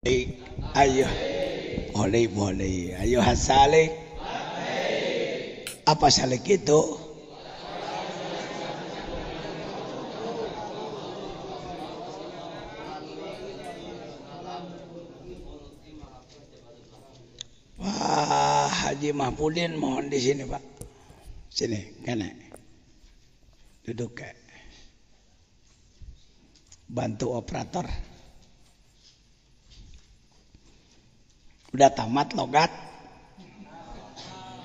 Ayo, boleh. Ayo hasalik. Apa salik itu? Wah, Haji Mahpudin mohon di sini, Pak. Sini, kene. Duduk ke. Bantu operator. Udah tamat logat?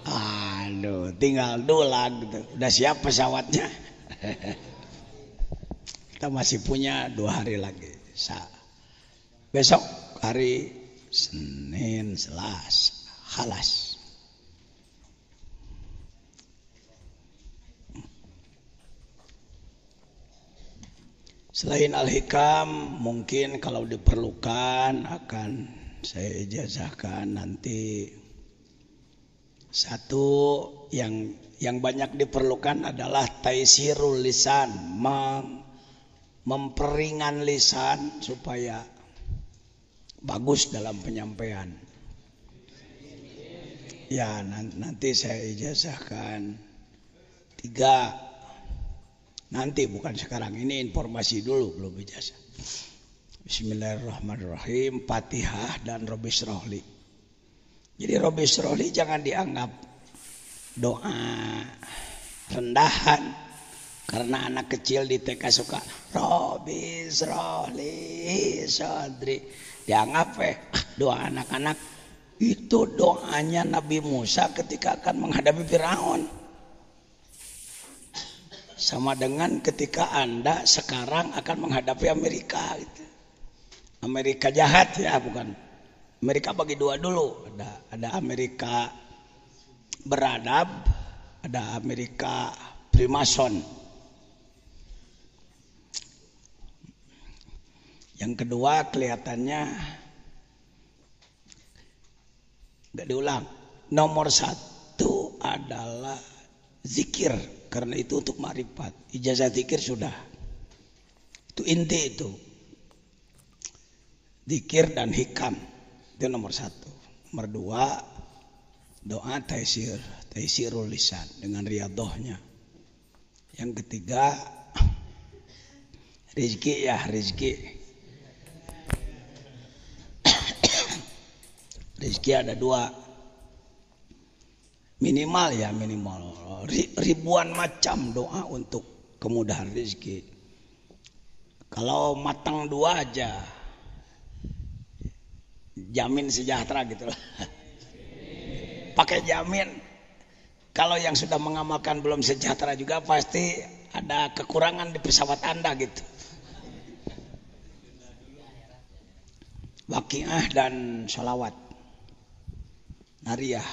Aduh, tinggal dulang gitu. Udah siap pesawatnya? Kita masih punya 2 hari lagi. Besok hari Senin, Selasa, halas. Selain Al-Hikam, mungkin kalau diperlukan akan saya ijazahkan nanti. Satu yang banyak diperlukan adalah taisirul lisan, memperingan lisan supaya bagus dalam penyampaian. Ya, nanti saya ijazahkan 3. Nanti, bukan sekarang, ini informasi dulu, belum ijazah. Bismillahirrahmanirrahim. Fatihah dan Rabbi Shrahli. Jadi Rabbi Shrahli jangan dianggap doa rendahan. Karena anak kecil di TK suka Rabbi Shrahli sadri. Dianggap doa anak-anak. Itu doanya Nabi Musa ketika akan menghadapi Firaun. Sama dengan ketika Anda sekarang akan menghadapi Amerika gitu. Amerika jahat ya, bukan. Amerika bagi 2 dulu. Ada Amerika beradab, ada Amerika primason. Yang kedua kelihatannya enggak diulang. Nomor 1 adalah zikir, karena itu untuk makrifat. Ijazah zikir sudah. Itu inti itu. Zikir dan hikam itu nomor 1. Nomor 2 doa taisirul lisan dengan riyadhahnya. Yang ketiga rezeki ya, rezeki. Rezeki ada 2. Minimal ribuan macam doa untuk kemudahan rezeki. Kalau matang 2 aja jamin sejahtera gitu lah. Pakai jamin. Kalau yang sudah mengamalkan belum sejahtera juga pasti ada kekurangan di pesawat Anda gitu. Waqiah dan sholawat nariyah.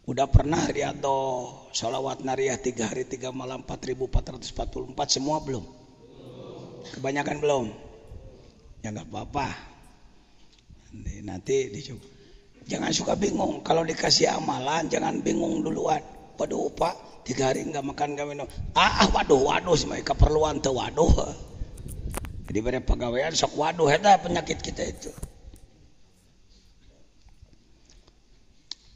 Udah pernah riyadhah sholawat nariyah 3 hari 3 malam 4444 semua belum? Kebanyakan belum? Ya nggak apa-apa. Nanti dicoba. Jangan suka bingung. Kalau dikasih amalan jangan bingung duluan. Waduh Pak, 3 hari nggak makan nggak minum. Waduh semuanya keperluan tuh waduh. Jadi pada pegawaian sok waduh itu penyakit kita itu.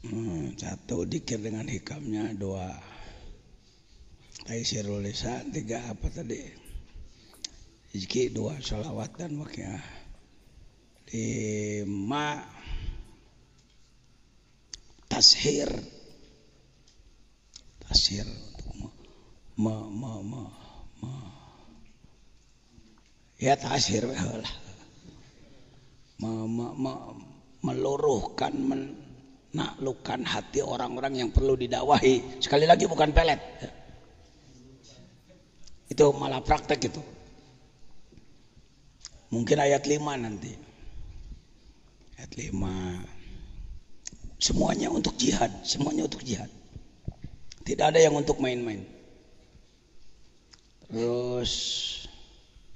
1 dikir dengan hikamnya, 2 taisirul lisan, 3 apa tadi? Rezeki, 2 sholawat dan waqiah. 5 tashir ya tashir lah, meluruhkan, menaklukkan hati orang-orang yang perlu didakwahi. Sekali lagi bukan pelet. Itu malah praktek itu. Mungkin ayat 5 nanti. Ayat 5. Semuanya untuk jihad, Tidak ada yang untuk main-main. Terus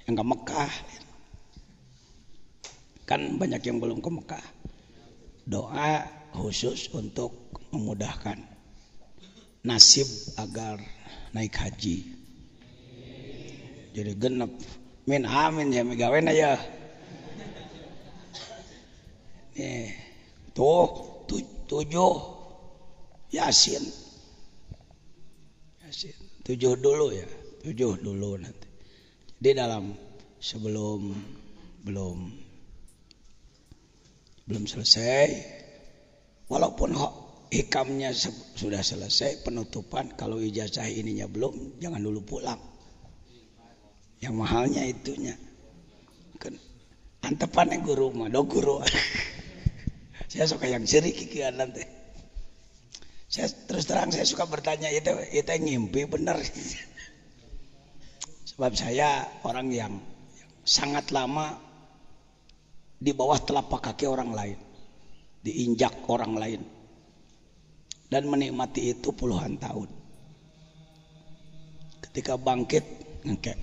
yang ke Mekah, kan banyak yang belum ke Mekah. Doa khusus untuk memudahkan nasib agar naik haji. Jadi genep min amin ya megawen aja. Tuh 7 Yasin 7 dulu ya, 7 dulu nanti. Di dalam sebelum belum selesai, walaupun hikamnya sudah selesai penutupan, kalau ijazah ininya belum, jangan dulu pulang. Yang mahalnya itunya. Antepannya guru mah, guru. Saya suka yang cerik kikian nanti. Saya terus terang saya suka bertanya itu ngimpi bener. Sebab saya orang yang sangat lama di bawah telapak kaki orang lain, diinjak orang lain, dan menikmati itu puluhan tahun. Ketika bangkit ngekek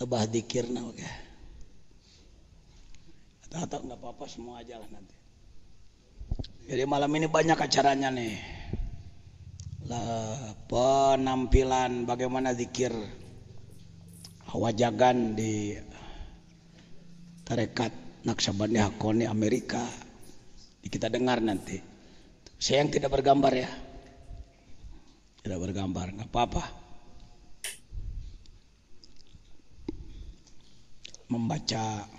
lebah dikirna oke. Atau nggak apa-apa semua aja lah nanti. Jadi malam ini banyak acaranya nih. Penampilan bagaimana zikir Hawajagan di Tarekat Naqsyabandi Hakoni Amerika. Kita dengar nanti. Saya yang tidak bergambar ya. Tidak bergambar, nggak apa-apa. Membaca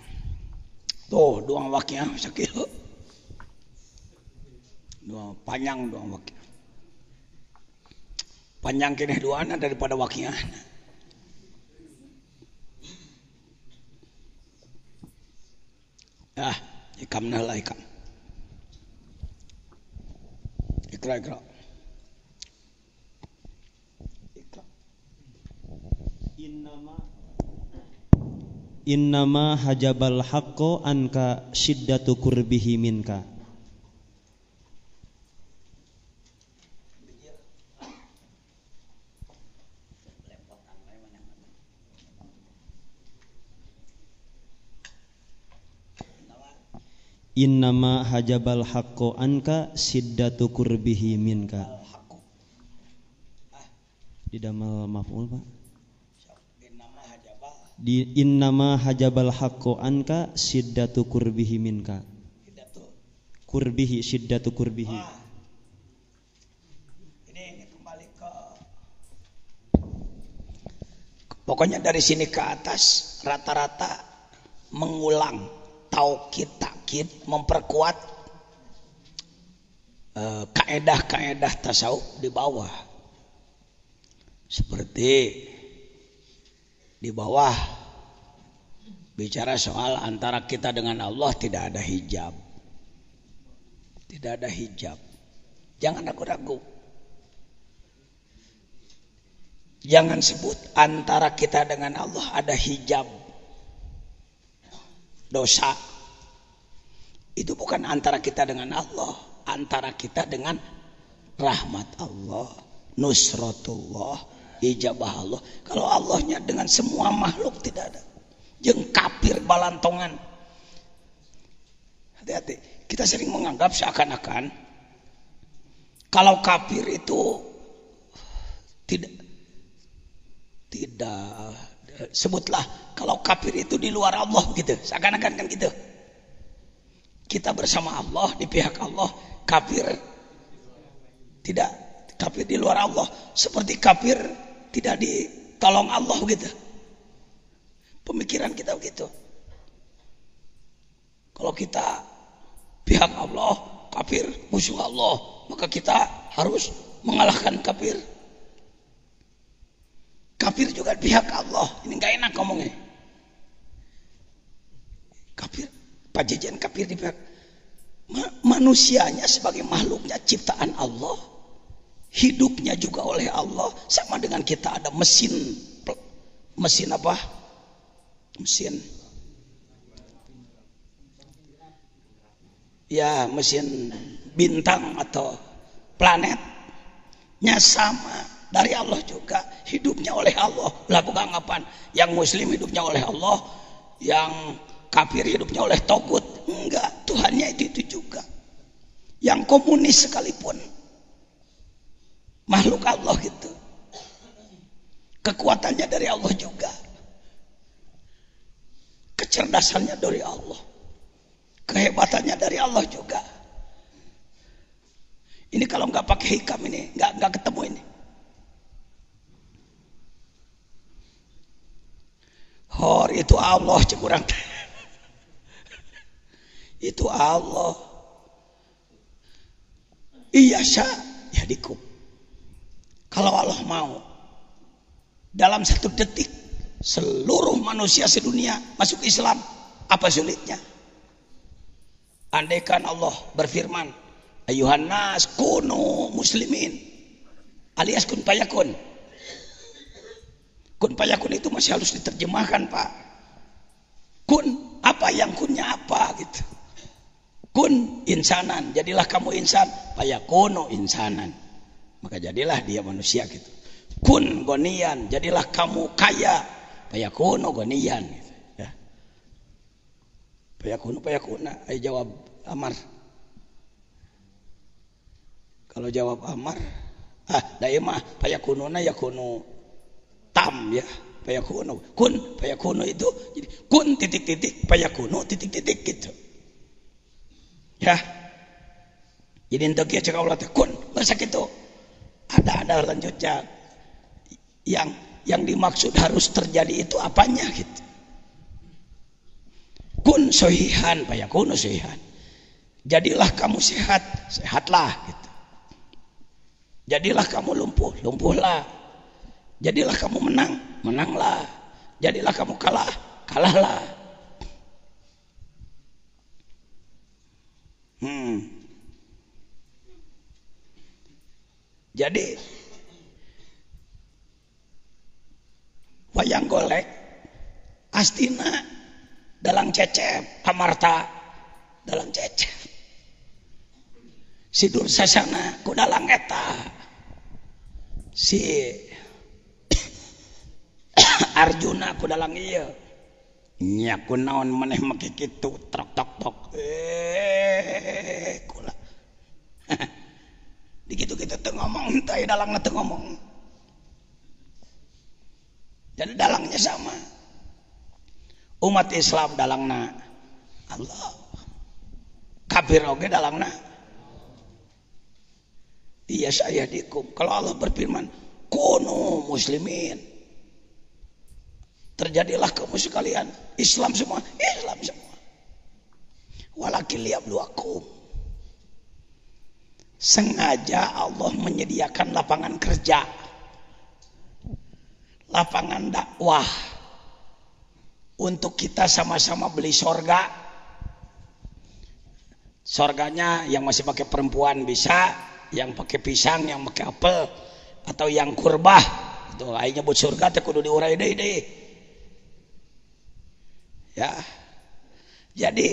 tuh doang wakiah sakilo. Doang panjang doang wakiah. Panjang kene doana daripada wakiah. Ikamna lah ikam. Ikra. Innama hajabal haqqo anka syiddatu kurbihi minka. Innama hajabal haqqo anka syiddatu kurbihi minka. Di damal maf'ul Pak. Di innama hajabal haqqo anka syiddatu kurbihi minka. Kurbihi syiddatu kurbihi. Ini kembali ke pokoknya dari sini ke atas rata-rata mengulang taukid takkid, memperkuat kaedah-kaedah tasawuf di bawah. Seperti di bawah bicara soal antara kita dengan Allah tidak ada hijab. Tidak ada hijab. Jangan ragu-ragu. Jangan sebut antara kita dengan Allah ada hijab. Dosa. Itu bukan antara kita dengan Allah, antara kita dengan rahmat Allah, nusratullah, ijabah Allah. Kalau Allahnya dengan semua makhluk tidak ada. Jeung kafir balantongan. Hati-hati. Kita sering menganggap seakan-akan kalau kafir itu tidak sebutlah kalau kafir itu di luar Allah gitu. Seakan-akan kan gitu. Kita bersama Allah di pihak Allah, kafir tidak, kafir di luar Allah. Seperti kafir tidak ditolong Allah gitu. Pemikiran kita begitu. Kalau kita pihak Allah, kafir musuh Allah, maka kita harus mengalahkan kafir. Kafir juga pihak Allah. Ini gak enak ngomongnya. Kafir, pajajan kafir di pihak manusianya sebagai makhluknya ciptaan Allah, hidupnya juga oleh Allah. Sama dengan kita ada mesin apa? Mesin bintang atau planetnya sama dari Allah juga, hidupnya oleh Allah. Lah bukan anggapan yang muslim hidupnya oleh Allah, yang kafir hidupnya oleh togut. Enggak, Tuhannya itu juga. Yang komunis sekalipun makhluk Allah gitu. Kekuatannya dari Allah juga. Kecerdasannya dari Allah. Kehebatannya dari Allah juga. Ini kalau nggak pakai hikam ini nggak ketemu ini. Hor itu Allah cekurang. Itu Allah. Iya sya ya dikum. Kalau Allah mau dalam 1 detik seluruh manusia sedunia masuk Islam, apa sulitnya? Andaikan Allah berfirman, ayuhan nas kunu muslimin, alias kun payakun. Kun payakun itu masih harus diterjemahkan, Pak. Kun, apa yang kunnya apa gitu. Kun insanan, jadilah kamu insan, payakunu insanan. Maka jadilah dia manusia gitu. Kun gonian, jadilah kamu kaya, payakunu gonian gitu. Ya. Payakuna, ayo jawab Amar. Kalau jawab Amar, daimah payakununa yakunu tam ya, payakunu. Kun payakunu itu jadi kun titik-titik payakunu titik-titik gitu. Ya. Jadi untuk dia cakap Allah kun bahasa gitu. Ada lanjutnya yang dimaksud harus terjadi itu apanya gitu. Kun sohihan payakunu sohihan. Jadilah kamu sehat, sehatlah gitu. Jadilah kamu lumpuh, lumpuhlah. Jadilah kamu menang, menanglah. Jadilah kamu kalah, kalahlah. Jadi wayang golek astina dalang cecep, amarta dalang cecep. Si Dursasana ku dalang eta. Si Arjuna ku dalang ieu. Nya kunaon maneh make kitu trok tok tok. Kula. Dikitu-kitu teu ngomong teh dalangna teu ngomong. Jadi dalangnya sama. Umat Islam dalangna Allah. Kafir oge dalangna iya saya dikum. Kalau Allah berfirman kunu muslimin, terjadilah kamu sekalian Islam semua, Islam semua. Walakin liyabluwakum, sengaja Allah menyediakan lapangan kerja, lapangan dakwah untuk kita sama-sama beli sorga. Sorganya yang masih pakai perempuan bisa, yang pakai pisang, yang pakai apel, atau yang kurbah. Itu aing nyebut surga teh kudu diurai deui. Ya. Jadi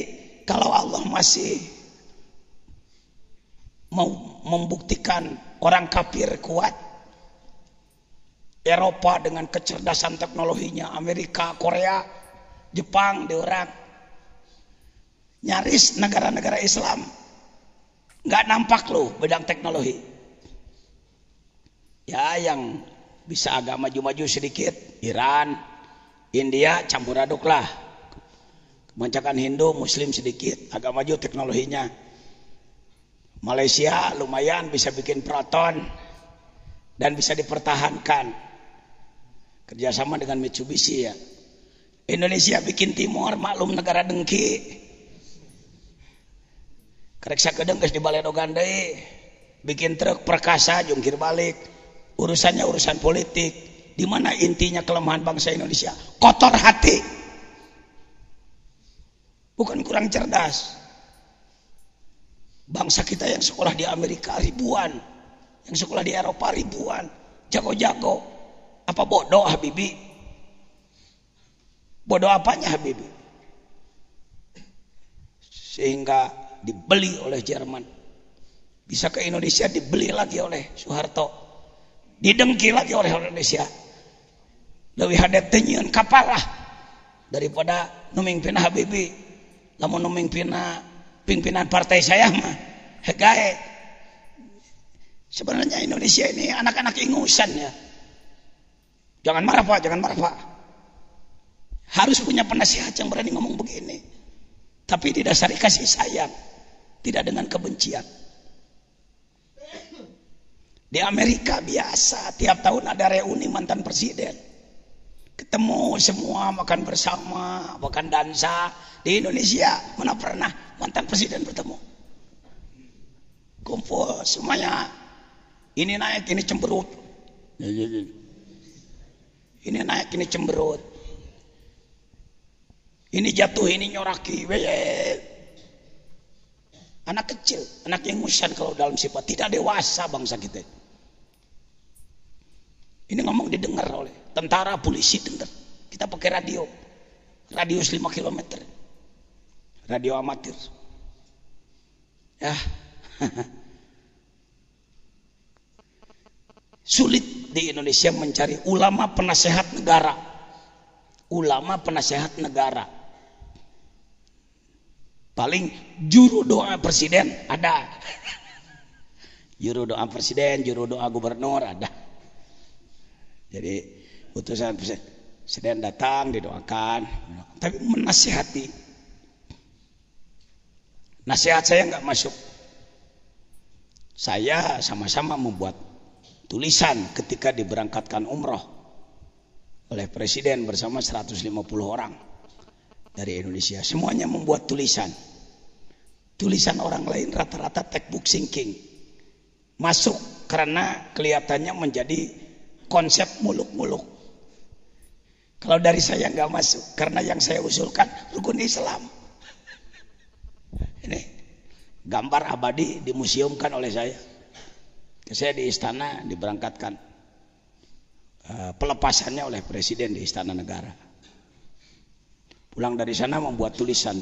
kalau Allah masih mau membuktikan orang kafir kuat, Eropa dengan kecerdasan teknologinya, Amerika, Korea, Jepang, diorang nyaris negara-negara Islam nggak nampak loh bidang teknologi. Ya yang bisa agak maju-maju sedikit Iran, India campur aduk lah. Kebanyakan Hindu, Muslim sedikit agak maju teknologinya. Malaysia lumayan bisa bikin proton dan bisa dipertahankan kerjasama dengan Mitsubishi ya. Indonesia bikin Timor maklum negara dengki. Karek sakedeung geus dibaledogan deui, bikin truk perkasa jungkir balik. Urusannya urusan politik. Di mana intinya kelemahan bangsa Indonesia? Kotor hati. Bukan kurang cerdas. Bangsa kita yang sekolah di Amerika ribuan, yang sekolah di Eropa ribuan, jago-jago. Apa bodoh Habibi? Bodoh apanya Habibi? Sehingga dibeli oleh Jerman, bisa ke Indonesia dibeli lagi oleh Soeharto, didengki lagi oleh Indonesia. Leuwih hadet teh nyieun kapal lah daripada nu mingpina Habibie. Lamun nu mingpina pimpinan partai saya mah hegae. Sebenarnya Indonesia ini anak-anak ingusan ya. Jangan marah Pak, jangan marah Pak. Harus punya penasihat yang berani ngomong begini. Tapi didasari kasih sayang, tidak dengan kebencian. Di Amerika biasa, tiap tahun ada reuni mantan presiden. Ketemu semua, makan bersama, makan dansa. Di Indonesia, mana pernah mantan presiden bertemu? Kumpul semuanya. Ini naik, ini cemberut. Ini naik, ini cemberut. Ini jatuh, ini nyoraki. Anak kecil, anak yang musan kalau dalam sifat, tidak dewasa bangsa kita. Ini ngomong didengar oleh tentara, polisi dengar. Kita pakai radio, radius 5 km, radio amatir. Ya, sulit di Indonesia mencari ulama penasehat negara. Ulama penasehat negara. Paling juru doa presiden ada. Juru doa presiden, juru doa gubernur ada. Jadi utusan presiden datang didoakan, tapi menasihati. Nasihat saya nggak masuk. Saya sama-sama membuat tulisan ketika diberangkatkan umroh oleh presiden bersama 150 orang dari Indonesia. Semuanya membuat tulisan. Tulisan orang lain rata-rata textbook thinking. Masuk karena kelihatannya menjadi konsep muluk-muluk. Kalau dari saya nggak masuk, karena yang saya usulkan rukun Islam. Ini gambar abadi dimuseumkan oleh saya. Saya di istana diberangkatkan, pelepasannya oleh presiden di Istana Negara. Pulang dari sana membuat tulisan.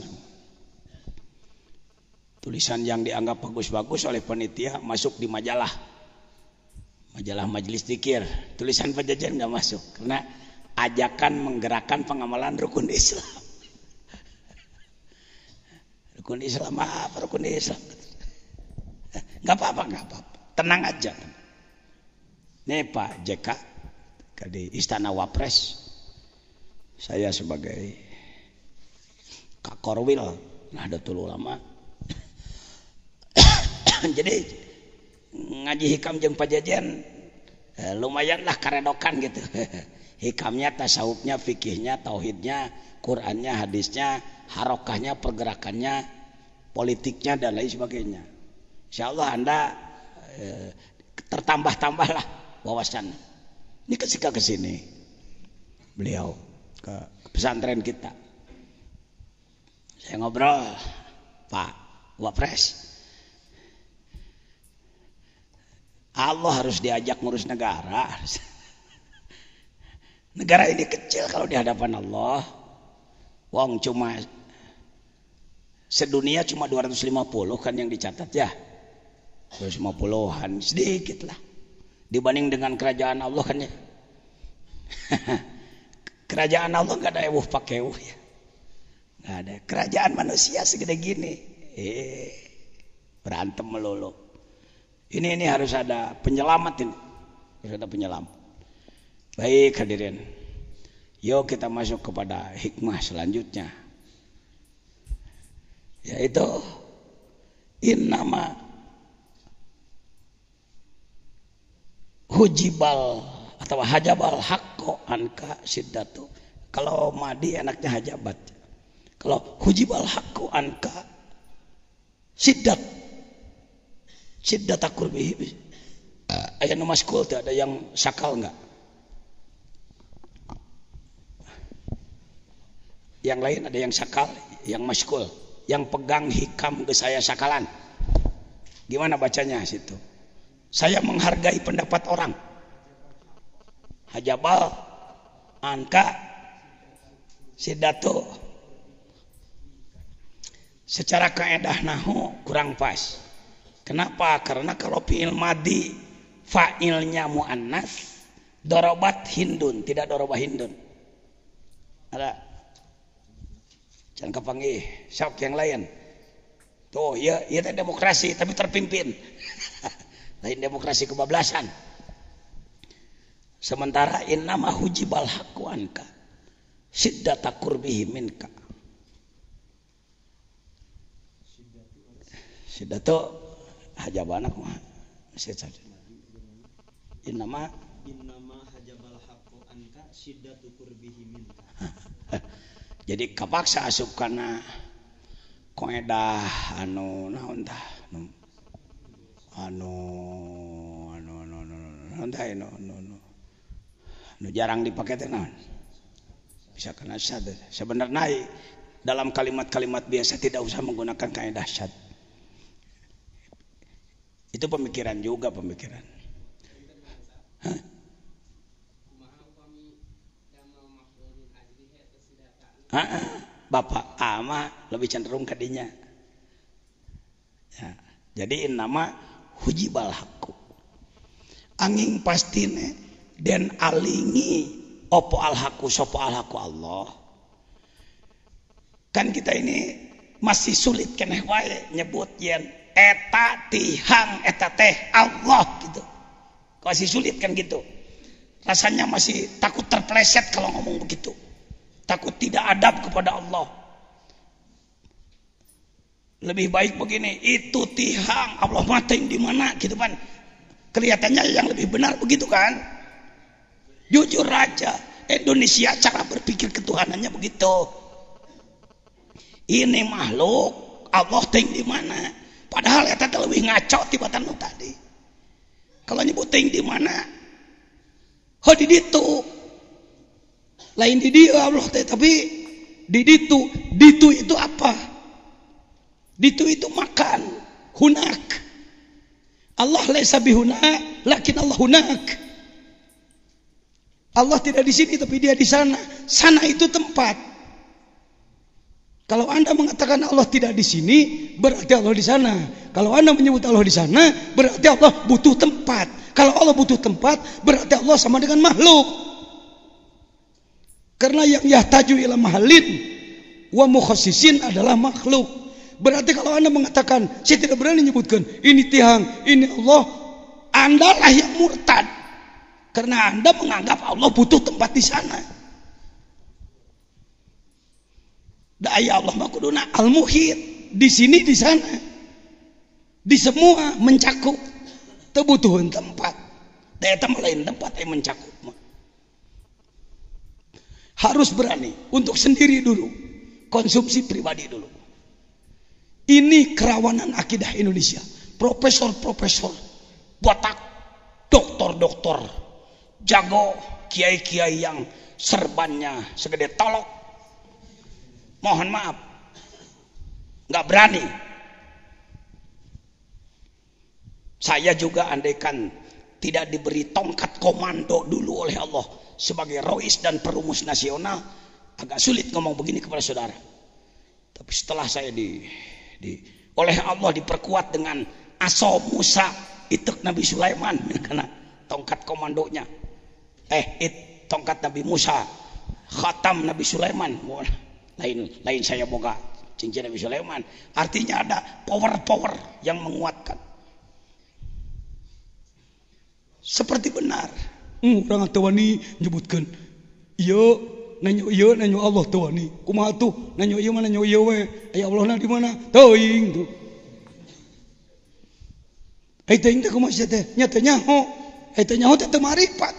Tulisan yang dianggap bagus-bagus oleh panitia masuk di majalah Majelis Dzikir. Tulisan Pajajaran nggak masuk karena ajakan menggerakkan pengamalan rukun Islam. Rukun Islam apa? Rukun Islam. Nggak apa-apa. Tenang aja. Nih Pak JK di Istana Wapres, saya sebagai Kak Korwil Nahdlatul Ulama. Jadi ngaji hikam jeung Pajajaran lumayan lah karedokan gitu. Hikamnya, tasawufnya, fikihnya, tauhidnya, Qurannya, hadisnya, harokahnya, pergerakannya, politiknya dan lain sebagainya. Insya Allah Anda tertambah-tambah lah wawasan. Ini ketika kesini beliau ke pesantren kita, saya ngobrol, Pak Wapres, Allah harus diajak ngurus negara. Negara ini kecil kalau di hadapan Allah. Wong cuma sedunia cuma 250 kan yang dicatat ya. 250-an sedikit lah. Dibanding dengan kerajaan Allah kan ya. Kerajaan Allah gak ada ewuh pakai ewuh ya. Gak ada. Kerajaan manusia segede gini. Berantem melulu. Ini harus ada penyelamat ini. Harus ada penyelamat. Baik hadirin. Yuk kita masuk kepada hikmah selanjutnya. Yaitu innama hujibal atau hajabal haqqo anka siddatu. Kalau madi enaknya hajabat. Kalau hujibal haqqo anka siddat. Siddat akurbihi. Aya nu maskul teh, ada yang sakal enggak? Yang lain ada yang sakal, yang maskul, yang pegang hikam ke saya sakalan. Gimana bacanya situ? Saya menghargai pendapat orang. Hajabal anka siddatu. Secara kaedah nahwu kurang pas. Kenapa? Karena kalau fi'il madi fa'ilnya muannas, dorobat hindun, tidak dorobah hindun. Ada. Jangan kepanggih, sok yang lain. Tuh, ya itu demokrasi tapi terpimpin. Lain demokrasi kebablasan. Sementara innama hujibal haqqu anka. Siddata qurbihi minka. Siddatu hajabana kumaha? Innama hajabal haqqu anka siddatu qurbihi minka. Jadi kapaksa asup kana koedah anu naon tah anu jarang dipakai teh naon bisa kana syad. Sebenarnya dalam kalimat-kalimat biasa tidak usah menggunakan kaidah syad. Itu pemikiran juga pemikiran. Hah? Bapak ama lebih cenderung kadinya. Ya, jadi innama hujibal haqqu. Angin pastine dan alingi opo al haqqu sopo al haqqu Allah. Kan kita ini masih sulit keneh wae nyebut yen eta tihang eta teh Allah gitu. Masih sulit kan gitu. Rasanya masih takut terpleset kalau ngomong begitu. Takut tidak adab kepada Allah. Lebih baik begini, itu tihang Allah mah teh di mana gitu kan. Kelihatannya yang lebih benar begitu kan. Jujur aja, Indonesia cara berpikir ketuhanannya begitu. Ini makhluk Allah teh di mana. Padahal eta teh lebih ngaco tibatan lu tadi. Kalau nyebut teh di mana? Oh di ditu. Lain di dia Allah teh, tapi di ditu itu apa? Ditu itu makan, hunak. Allah laisa bihunak, lakin Allah hunak. Allah tidak di sini tapi dia di sana. Sana itu tempat. Kalau Anda mengatakan Allah tidak di sini, berarti Allah di sana. Kalau Anda menyebut Allah di sana, berarti Allah butuh tempat. Kalau Allah butuh tempat, berarti Allah sama dengan makhluk. Karena yang yahtaju ila mahalin wa mukhassisin adalah makhluk. Berarti kalau Anda mengatakan saya tidak berani menyebutkan ini Tihang, ini Allah, Anda lah yang murtad. Karena Anda menganggap Allah butuh tempat di sana. Daya Allah makuduna al-muhit, di sini di sana. Di semua mencakup. Kebutuhan tempat. Daya tambah lain tempat yang mencakup. Harus berani untuk sendiri dulu, konsumsi pribadi dulu. Ini kerawanan akidah Indonesia. Profesor-profesor, botak, doktor-doktor, jago, kiai-kiai yang serbannya segede tolok. Mohon maaf, nggak berani. Saya juga andaikan tidak diberi tongkat komando dulu oleh Allah sebagai rois dan perumus nasional, agak sulit ngomong begini kepada saudara. Tapi setelah saya oleh Allah diperkuat dengan aso Musa itu Nabi Sulaiman karena tongkat komandonya. Tongkat Nabi Musa, khatam Nabi Sulaiman. Lain saya boga cincin Nabi Sulaiman. Artinya ada power yang menguatkan. Seperti benar. Orang tawani menyebutkan nanyo Allah tawani kumaha tuh nanyo ieu mana nanyo ieu we aya Allah di mana teuing tuh teuing teh kumaha sia teh nya teh nyaho teh nyaho teh teu marifat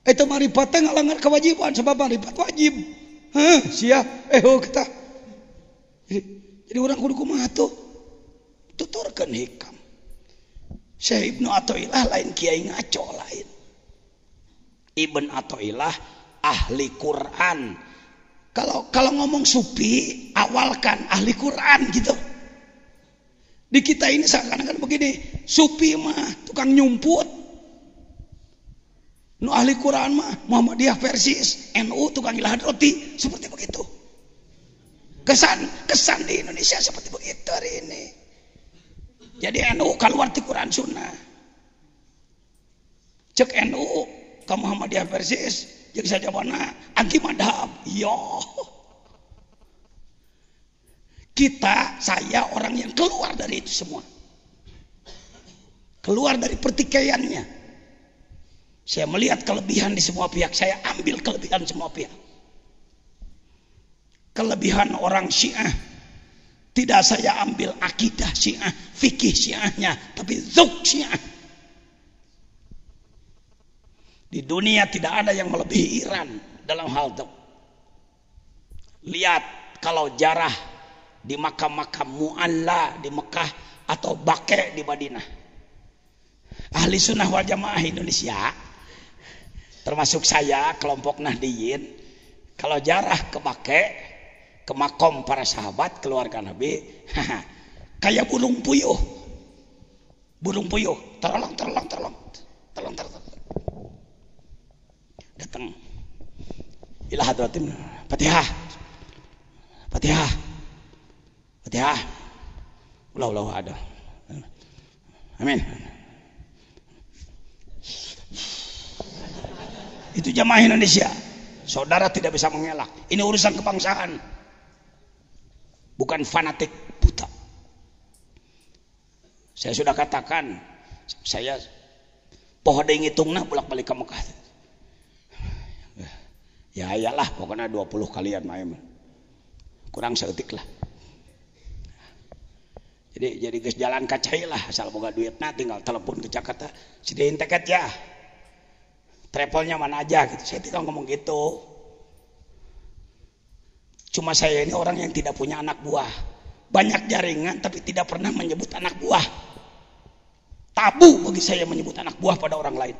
eta marifat teh ngalanggar kewajiban sabab marifat wajib sia kita jadi orang kudu kumaha tuh tuturkeun hikam. Syekh Ibnu Athaillah lain kiai ngaco lain. Ibn Athaillah ahli Quran. Kalau ngomong sufi, awalkan ahli Quran gitu. Di kita ini seakan-akan begini, sufi mah tukang nyumput. Nu ahli Quran mah Muhammadiyah versis, NU tukang ilahat roti, seperti begitu. Kesan di Indonesia seperti begitu hari ini. Jadi NU keluar di Quran Sunnah. Cek NU ke Muhammadiyah versis jadi saja mana anti madhab. Saya orang yang keluar dari itu semua, keluar dari pertikaiannya. Saya melihat kelebihan di semua pihak, saya ambil kelebihan semua pihak. kelebihan orang Syiah. Tidak saya ambil akidah Syiah, fikih Syiahnya, tapi zuk Syiah. Di dunia tidak ada yang melebihi Iran dalam hal itu. Lihat kalau jarah di makam-makam Mu'alla di Mekah atau Baqi di Madinah. Ahli sunnah wal jamaah Indonesia, termasuk saya, kelompok Nahdiyin, kalau jarah ke Baqi, ke makom para sahabat, keluarga Nabi, kayak burung puyuh. Burung puyuh, terolong. Datang. Ila hadratin Fatihah. Ulah ada. Amin. Itu jamaah Indonesia. Saudara tidak bisa mengelak. Ini urusan kebangsaan. Bukan fanatik buta. Saya sudah katakan, saya poho deui ngitungna bolak-balik ke Mekah. Ya iyalah pokoknya 20 kalian main. Kurang seetik lah. Jadi geus jalan kacai lah asal boga duitna tinggal telepon ke Jakarta. Sidein tiket ya. Travelnya mana aja gitu. Saya tidak ngomong gitu. Cuma saya ini orang yang tidak punya anak buah. Banyak jaringan tapi tidak pernah menyebut anak buah. Tabu bagi saya menyebut anak buah pada orang lain.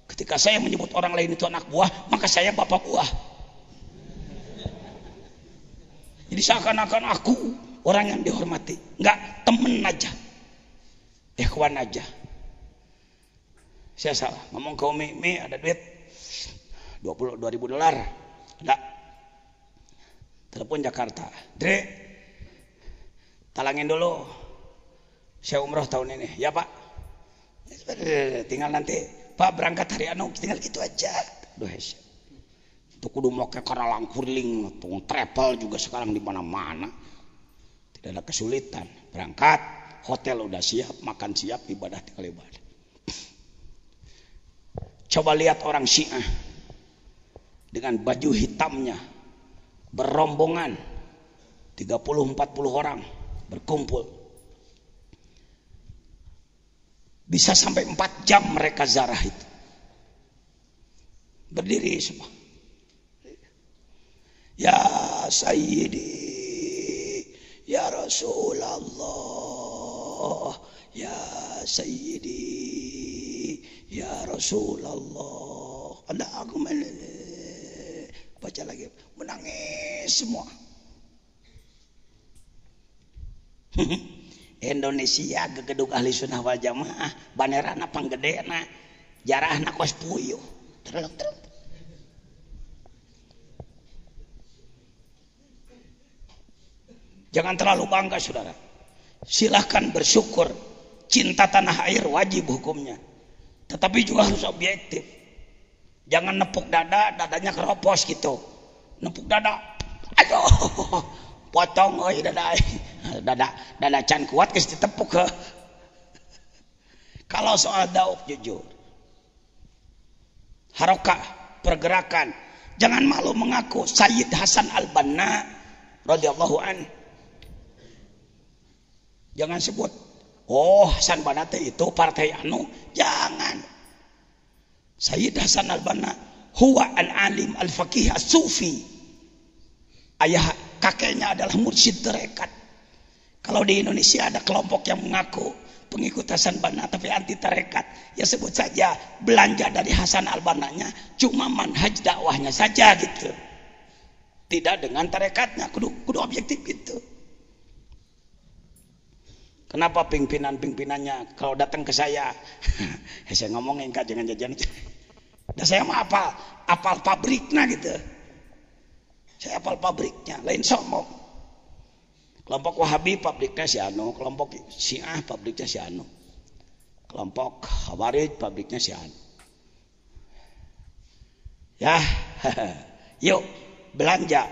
Ketika saya menyebut orang lain itu anak buah, maka saya bapak buah. Jadi seakan-akan aku orang yang dihormati. Enggak, temen aja. Ikhwan aja. Saya salah. Ngomong ke Umi, ada duit $2.000. Ada. Telepon Jakarta. Dre, talangin dulu. Saya umroh tahun ini. Ya Pak. Tinggal nanti. Pak berangkat hari anu tinggal gitu aja. Aduh hesh. Itu kudu mau ke karalang kurling, travel juga sekarang di mana-mana. Tidak ada kesulitan. Berangkat, hotel udah siap, makan siap, ibadah tinggal ibadah. Coba lihat orang Syiah dengan baju hitamnya berombongan 30-40 orang berkumpul. Bisa sampai 4 jam mereka ziarah itu. Berdiri semua. Ya Sayyidi, ya Rasulullah, ya Sayyidi, ya Rasulullah. Allahumma baca lagi, menangis semua. Indonesia ke gedung ahli sunnah wal jamaah banerana panggedena jarahna kos puyuh terus. Jangan terlalu bangga saudara, silahkan bersyukur. Cinta tanah air wajib hukumnya, tetapi juga harus objektif. Jangan nepuk dada, dadanya keropos gitu. Nepuk dada, aduh potong euy dada can kuat geus ditepuk ke. Kalau soal dauk jujur, harokah pergerakan, jangan malu mengaku. Sayyid Hasan Al-Banna radhiyallahu an, jangan sebut Hasan Banna itu partai anu, jangan. Sayyid Hasan Al-Banna huwa al-alim al-faqih as-sufi. Ayah kakeknya adalah mursyid tarekat. Kalau di Indonesia ada kelompok yang mengaku pengikut Hasan Banna tapi anti tarekat, ya sebut saja belanja dari Hasan Al-Bannanya cuma manhaj dakwahnya saja gitu, tidak dengan tarekatnya. Kudu objektif gitu. Kenapa pimpinannya kalau datang ke saya saya ngomongin kak jangan jajan. Dan saya mah apal pabriknya gitu. Saya apal pabriknya, lain sombong. Kelompok Wahabi pabriknya si anu, kelompok Syiah pabriknya si anu, kelompok Khawarij pabriknya si anu. Ya, yuk belanja.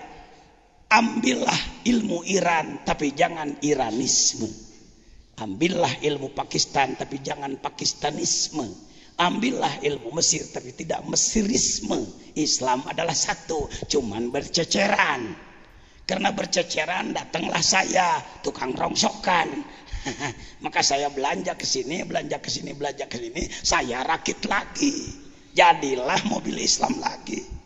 Ambillah ilmu Iran tapi jangan Iranisme. Ambillah ilmu Pakistan tapi jangan Pakistanisme. Ambillah ilmu Mesir tapi tidak Mesirisme. Islam adalah satu, cuman berceceran. Karena karena berceceran datanglah saya tukang rongsokan. Maka saya belanja ke sini, saya rakit lagi. Jadilah mobil Islam lagi.